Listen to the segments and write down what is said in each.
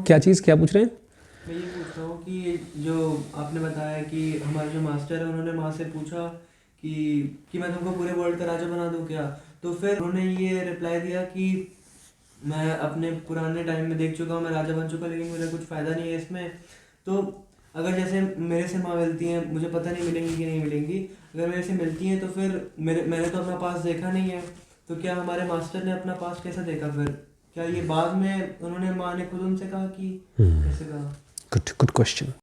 क्या चीज़, क्या पूछ रहे हैं? मैं ये पूछ रहा हूँ कि जो आपने बताया कि हमारे जो मास्टर है उन्होंने माँ से पूछा कि मैं तुमको पूरे वर्ल्ड का राजा बना दूँ क्या। तो फिर उन्होंने ये रिप्लाई दिया कि मैं अपने पुराने टाइम में देख चुका हूँ, मैं राजा बन चुका, लेकिन मुझे कुछ फ़ायदा नहीं है इसमें। तो अगर जैसे मेरे से माँ मिलती हैं, मुझे पता नहीं मिलेंगी कि नहीं मिलेंगी, अगर मेरे से मिलती हैं तो फिर मैंने तो अपना पास देखा नहीं है। तो क्या हमारे मास्टर ने अपना पास कैसे देखा फिर? क्या ये बाद में उन्होंने, माँ ने खुद उनसे कहा कि कैसे कहा? Good good question.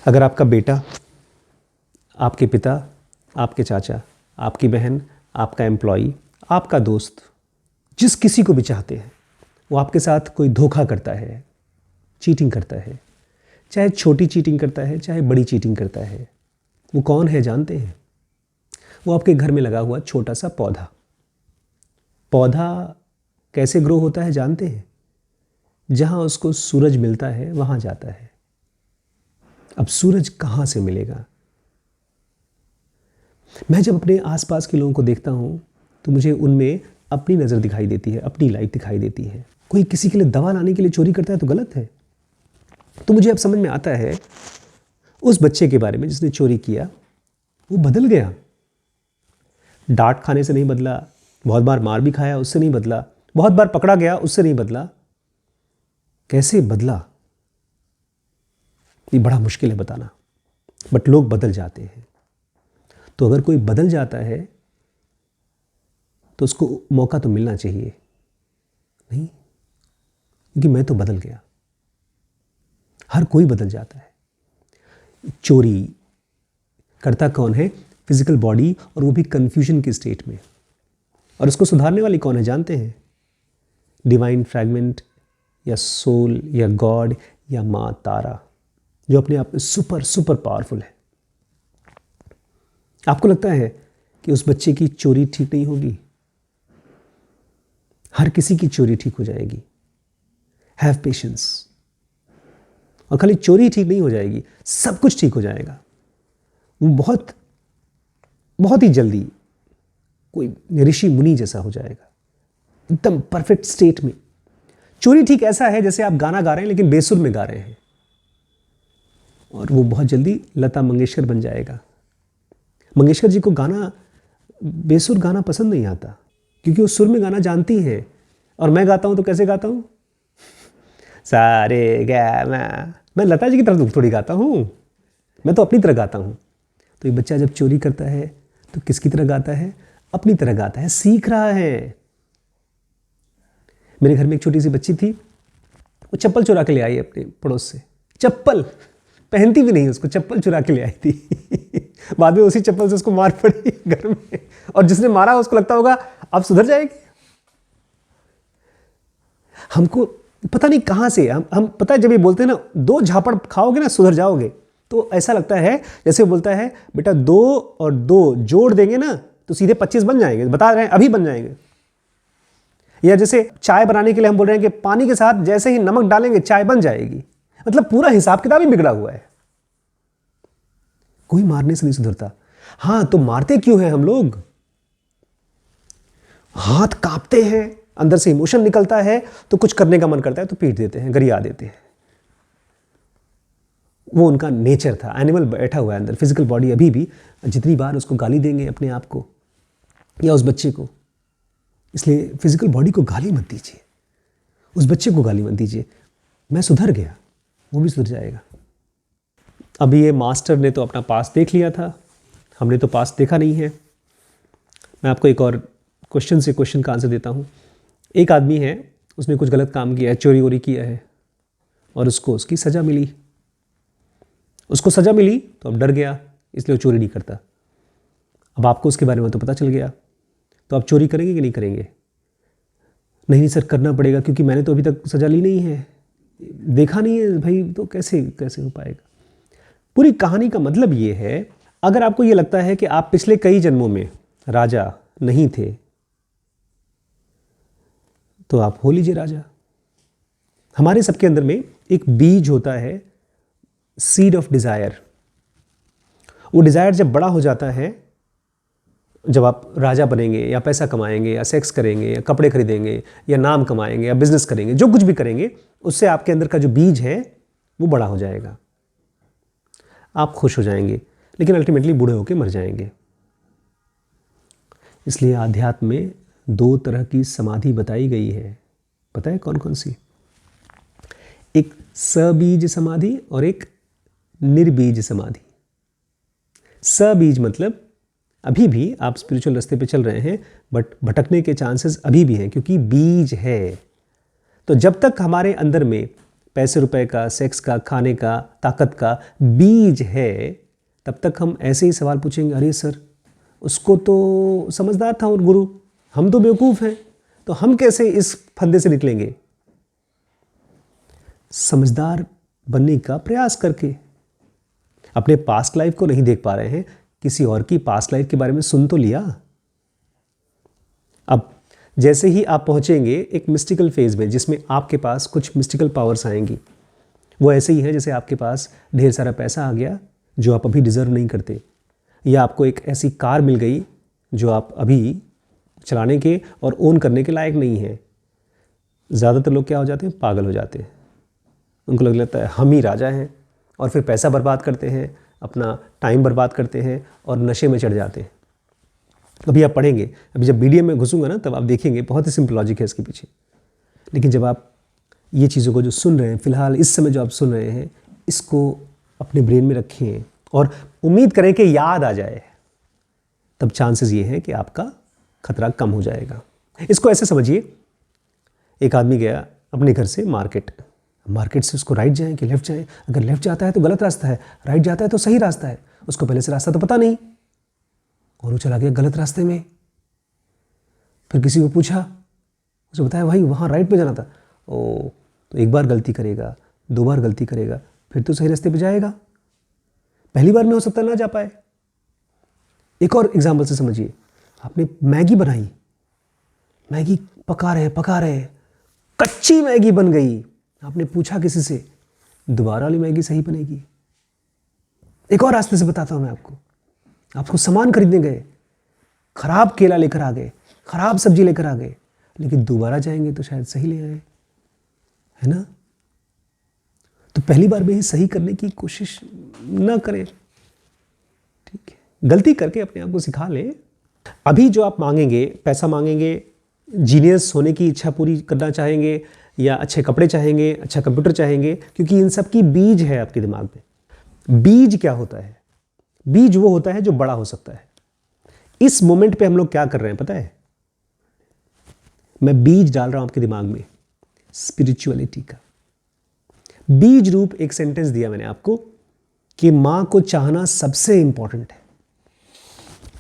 अगर आपका बेटा, आपके पिता, आपके चाचा, आपकी बहन, आपका एम्प्लॉई, आपका दोस्त, जिस किसी को भी चाहते हैं, वो आपके साथ कोई धोखा करता है, चीटिंग करता है, चाहे छोटी चीटिंग करता है चाहे बड़ी चीटिंग करता है, वो कौन है जानते हैं? वो आपके घर में लगा हुआ छोटा सा पौधा। पौधा कैसे ग्रो होता है जानते हैं? जहाँ उसको सूरज मिलता है वहाँ जाता है। अब सूरज कहाँ से मिलेगा? मैं जब अपने आसपास के लोगों को देखता हूँ तो मुझे उनमें अपनी नज़र दिखाई देती है, अपनी लाइफ दिखाई देती है। कोई किसी के लिए दवा लाने के लिए चोरी करता है तो गलत है। तो मुझे अब समझ में आता है उस बच्चे के बारे में जिसने चोरी किया, वो बदल गया। डांट खाने से नहीं बदला, बहुत बार मार भी खाया उससे नहीं बदला, बहुत बार पकड़ा गया उससे नहीं बदला। कैसे बदला ये बड़ा मुश्किल है बताना, बट लोग बदल जाते हैं। तो अगर कोई बदल जाता है तो उसको मौका तो मिलना चाहिए नहीं, क्योंकि मैं तो बदल गया। हर कोई बदल जाता है। चोरी करता कौन है? फिजिकल बॉडी, और वो भी कंफ्यूजन की स्टेट में। और उसको सुधारने वाली कौन है जानते हैं? डिवाइन फ्रैगमेंट या सोल या गॉड या माँ तारा, जो अपने आप में सुपर सुपर पावरफुल है। आपको लगता है कि उस बच्चे की चोरी ठीक नहीं होगी? हर किसी की चोरी ठीक हो जाएगी। Have patience. और खाली चोरी ठीक नहीं हो जाएगी, सब कुछ ठीक हो जाएगा। वो बहुत बहुत ही जल्दी कोई ऋषि मुनि जैसा हो जाएगा, एकदम परफेक्ट स्टेट में। चोरी ठीक ऐसा है जैसे आप गाना गा रहे हैं लेकिन बेसुर में गा रहे हैं, और वो बहुत जल्दी लता मंगेशकर बन जाएगा। मंगेशकर जी को गाना, बेसुर गाना पसंद नहीं आता, क्योंकि वो सुर में गाना जानती हैं। और मैं गाता हूं तो कैसे गाता हूं? सारे गा मैं लता जी की तरफ थोड़ी गाता हूं, मैं तो अपनी तरह गाता हूं। तो ये बच्चा जब चोरी करता है तो किसकी तरह गाता है? अपनी तरह गाता है, सीख रहा है। मेरे घर में एक छोटी सी बच्ची थी, वो चप्पल चुरा के ले आई अपने पड़ोस से। चप्पल पहनती भी नहीं, उसको चप्पल चुरा के ले आई थी। बाद में उसी चप्पल से उसको मार पड़ी घर में, और जिसने मारा उसको लगता होगा अब सुधर जाएगी। हमको पता नहीं कहाँ से हम पता है, जब ये बोलते हैं ना 2 झापड़ खाओगे ना सुधर जाओगे, तो ऐसा लगता है जैसे वो बोलता है बेटा 2 और 2 जोड़ देंगे ना तो सीधे 25 बन जाएंगे, बता रहे हैं अभी बन जाएंगे। या जैसे चाय बनाने के लिए हम बोल रहे हैं कि पानी के साथ जैसे ही नमक डालेंगे चाय बन जाएगी, मतलब पूरा हिसाब किताब ही बिगड़ा हुआ है। कोई मारने से नहीं सुधरता। हाँ, तो मारते क्यों हैं हम लोग? हाथ कांपते हैं, अंदर से इमोशन निकलता है, तो कुछ करने का मन करता है तो पीट देते हैं, गरिया देते हैं। वो उनका नेचर था, एनिमल बैठा हुआ है अंदर। फिजिकल बॉडी अभी भी जितनी बार उसको गाली देंगे अपने आप को या उस बच्चे को, इसलिए फिजिकल बॉडी को गाली मत दीजिए, उस बच्चे को गाली मत दीजिए। मैं सुधर गया, वो भी सुधर जाएगा। अभी ये मास्टर ने तो अपना पास देख लिया था, हमने तो पास देखा नहीं है। मैं आपको एक और क्वेश्चन से क्वेश्चन का आंसर देता हूँ। एक आदमी है, उसने कुछ गलत काम किया है, चोरी वोरी किया है, और उसको उसकी सज़ा मिली। उसको सज़ा मिली तो अब डर गया, इसलिए वो चोरी नहीं करता। अब आपको उसके बारे में तो पता चल गया, तो आप चोरी करेंगे कि नहीं करेंगे? नहीं सर करना पड़ेगा, क्योंकि मैंने तो अभी तक सज़ा ली नहीं है, देखा नहीं है भाई, तो कैसे कैसे हो पाएगा? पूरी कहानी का मतलब ये है, अगर आपको ये लगता है कि आप पिछले कई जन्मों में राजा नहीं थे, तो आप हो लीजिए राजा। हमारे सबके अंदर में एक बीज होता है, सीड ऑफ डिज़ायर। वो डिज़ायर जब बड़ा हो जाता है जब आप राजा बनेंगे या पैसा कमाएंगे या सेक्स करेंगे या कपड़े खरीदेंगे या नाम कमाएंगे या बिजनेस करेंगे, जो कुछ भी करेंगे, उससे आपके अंदर का जो बीज है वो बड़ा हो जाएगा, आप खुश हो जाएंगे, लेकिन अल्टीमेटली बूढ़े होकर मर जाएंगे। इसलिए आध्यात्म में 2 तरह की समाधि बताई गई है। पता है कौन कौन सी? एक सबीज समाधि और एक निर्बीज समाधि। सबीज मतलब अभी भी आप स्पिरिचुअल रास्ते पे चल रहे हैं, बट भटकने के चांसेस अभी भी हैं, क्योंकि बीज है। तो जब तक हमारे अंदर में पैसे रुपए का, सेक्स का, खाने का, ताकत का बीज है, तब तक हम ऐसे ही सवाल पूछेंगे, अरे सर उसको तो समझदार था और गुरु, हम तो बेवकूफ़ हैं, तो हम कैसे इस फंदे से निकलेंगे? समझदार बनने का प्रयास करके। अपने पास्ट लाइफ को नहीं देख पा रहे हैं, किसी और की पास्ट लाइफ के बारे में सुन तो लिया। अब जैसे ही आप पहुंचेंगे एक मिस्टिकल फेज में, जिसमें आपके पास कुछ मिस्टिकल पावर्स आएंगी, वो ऐसे ही है जैसे आपके पास ढेर सारा पैसा आ गया जो आप अभी डिजर्व नहीं करते, या आपको एक ऐसी कार मिल गई जो आप अभी चलाने के और ओन करने के लायक नहीं है। ज़्यादातर लोग क्या हो जाते हैं? पागल हो जाते हैं। उनको लगता है हम ही राजा हैं, और फिर पैसा बर्बाद करते हैं, अपना टाइम बर्बाद करते हैं और नशे में चढ़ जाते हैं। अभी आप पढ़ेंगे, अभी जब BDM में घुसूंगा ना, तब आप देखेंगे बहुत ही सिंपल लॉजिक है इसके पीछे। लेकिन जब आप ये चीज़ों को जो सुन रहे हैं, फ़िलहाल इस समय जो आप सुन रहे हैं, इसको अपने ब्रेन में रखें और उम्मीद करें कि याद आ जाए, तब चांसेस ये हैं कि आपका खतरा कम हो जाएगा। इसको ऐसे समझिए, एक आदमी गया अपने घर से मार्केट से उसको राइट जाएं कि लेफ़्ट जाएं। अगर लेफ़्ट जाता है तो गलत रास्ता है, राइट जाता है तो सही रास्ता है। उसको पहले से रास्ता तो पता नहीं और वो चला गया गलत रास्ते में। फिर किसी को पूछा, उसे बताया भाई वहाँ राइट पे जाना था। ओ, तो एक बार गलती करेगा, 2 बार गलती करेगा, फिर तो सही रास्ते पे जाएगा। पहली बार में हो सकता ना जा पाए। एक और एग्जाम्पल से समझिए, आपने मैगी बनाई, मैगी पका रहे, कच्ची मैगी बन गई। आपने पूछा किसी से, दोबारा वाली मैगी सही बनेगी? एक और रास्ते से बताता हूं मैं आपको सामान खरीदने गए, खराब केला लेकर आ गए, खराब सब्जी लेकर आ गए, लेकिन दोबारा जाएंगे तो शायद सही ले आए, है ना? तो पहली बार में ही सही करने की कोशिश ना करें, ठीक है? गलती करके अपने आप को सिखा लें। अभी जो आप मांगेंगे, पैसा मांगेंगे, जीनियस होने की इच्छा पूरी करना चाहेंगे, या अच्छे कपड़े चाहेंगे, अच्छा कंप्यूटर चाहेंगे, क्योंकि इन सब की बीज है आपके दिमाग में। बीज क्या होता है? बीज वो होता है जो बड़ा हो सकता है। इस मोमेंट पे हम लोग क्या कर रहे हैं पता है? मैं बीज डाल रहा हूं आपके दिमाग में स्पिरिचुअलिटी का। बीज रूप एक सेंटेंस दिया मैंने आपको कि मां को चाहना सबसे इंपॉर्टेंट है।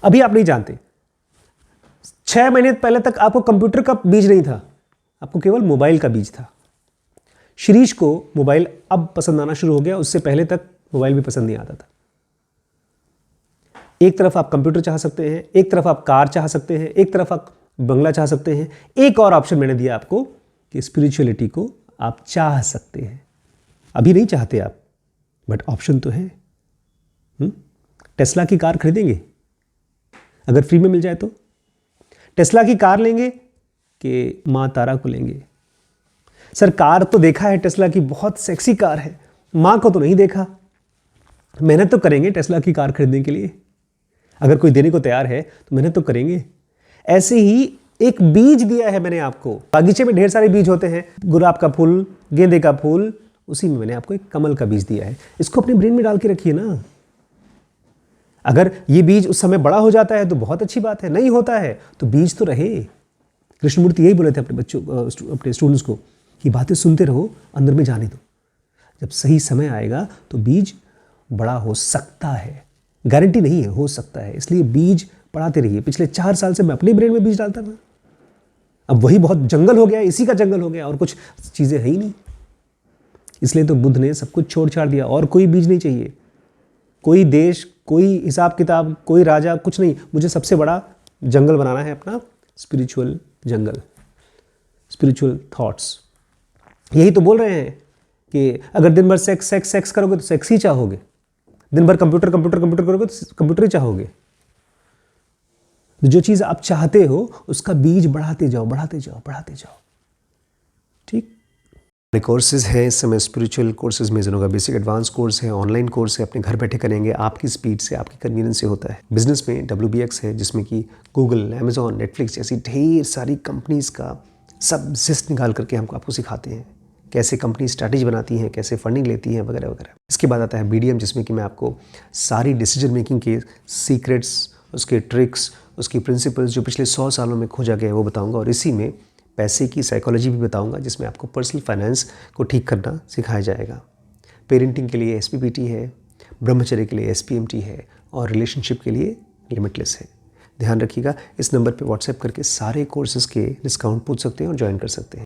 अभी आप नहीं जानते, 6 महीने पहले तक आपको कंप्यूटर का बीज नहीं था, आपको केवल मोबाइल का बीज था। शिरीष को मोबाइल अब पसंद आना शुरू हो गया, उससे पहले तक मोबाइल भी पसंद नहीं आता था। एक तरफ आप कंप्यूटर चाह सकते हैं, एक तरफ आप कार चाह सकते हैं, एक तरफ आप बंगला चाह सकते हैं। एक और ऑप्शन मैंने दिया आपको कि स्पिरिचुअलिटी को आप चाह सकते हैं। अभी नहीं चाहते आप, बट ऑप्शन तो है। टेस्ला की कार खरीदेंगे अगर फ्री में मिल जाए तो? टेस्ला की कार लेंगे कि मां तारा को लेंगे? सर कार तो देखा है टेस्ला की, बहुत सेक्सी कार है, मां को तो नहीं देखा। मेहनत तो करेंगे टेस्ला की कार खरीदने के लिए, अगर कोई देने को तैयार है तो मेहनत तो करेंगे। ऐसे ही एक बीज दिया है मैंने आपको। बागीचे में ढेर सारे बीज होते हैं, गुलाब का फूल, गेंदे का फूल, उसी में मैंने आपको एक कमल का बीज दिया है। इसको अपने ब्रेन में डाल के रखिए ना। अगर ये बीज उस समय बड़ा हो जाता है तो बहुत अच्छी बात है, नहीं होता है तो बीज तो रहे। कृष्णमूर्ति यही बोले थे अपने बच्चों, अपने स्टूडेंट्स को कि बातें सुनते रहो, अंदर में जाने दो। जब सही समय आएगा तो बीज बड़ा हो सकता है, गारंटी नहीं है, हो सकता है। इसलिए बीज पढ़ाते रहिए। पिछले 4 साल से मैं अपने ब्रेन में बीज डालता था, अब वही बहुत जंगल हो गया, इसी का जंगल हो गया, और कुछ चीज़ें है ही नहीं। इसलिए तो बुद्ध ने सब कुछ छोड़ छाड़ दिया, और कोई बीज नहीं चाहिए, कोई देश, कोई हिसाब किताब, कोई राजा, कुछ नहीं। मुझे सबसे बड़ा जंगल बनाना है अपना, स्पिरिचुअल जंगल, स्पिरिचुअल थॉट्स। यही तो बोल रहे हैं कि अगर दिन भर सेक्स करोगे तो सेक्स ही चाहोगे, दिन भर कंप्यूटर करोगे तो कंप्यूटर ही चाहोगे। जो चीज़ आप चाहते हो उसका बीज बढ़ाते जाओ, बढ़ाते जाओ, बढ़ाते जाओ। ठीक, कोर्सेज हैं इस समय, स्पिरिचुअल कोर्सेज में जनों का बेसिक एडवांस कोर्स है, ऑनलाइन कोर्स है, अपने घर बैठे करेंगे, आपकी स्पीड से, आपकी कन्वीनियंस से होता है। बिजनेस में WBX है, जिसमें कि गूगल, अमेजॉन, नेटफ्लिक्स जैसी ढेर सारी कंपनीज़ का सब जिस्ट निकाल करके हमको आपको सिखाते हैं कैसे कंपनी स्ट्रैटेजी बनाती हैं, कैसे फंडिंग लेती हैं, वगैरह वगैरह। इसके बाद आता है BDM, जिसमें कि मैं आपको सारी डिसीजन मेकिंग के सीक्रेट्स, उसके ट्रिक्स, उसकी प्रिंसिपल्स जो पिछले 100 सालों में खोजा गया है वो बताऊंगा, और इसी में पैसे की साइकोलॉजी भी बताऊंगा, जिसमें आपको पर्सनल फाइनेंस को ठीक करना सिखाया जाएगा। पेरेंटिंग के लिए SPPT है, ब्रह्मचर्य के लिए SPMT है, और रिलेशनशिप के लिए लिमिटलेस है। ध्यान रखिएगा, इस नंबर पे व्हाट्सएप करके सारे कोर्सेज़ के डिस्काउंट पूछ सकते हैं और ज्वाइन कर सकते हैं।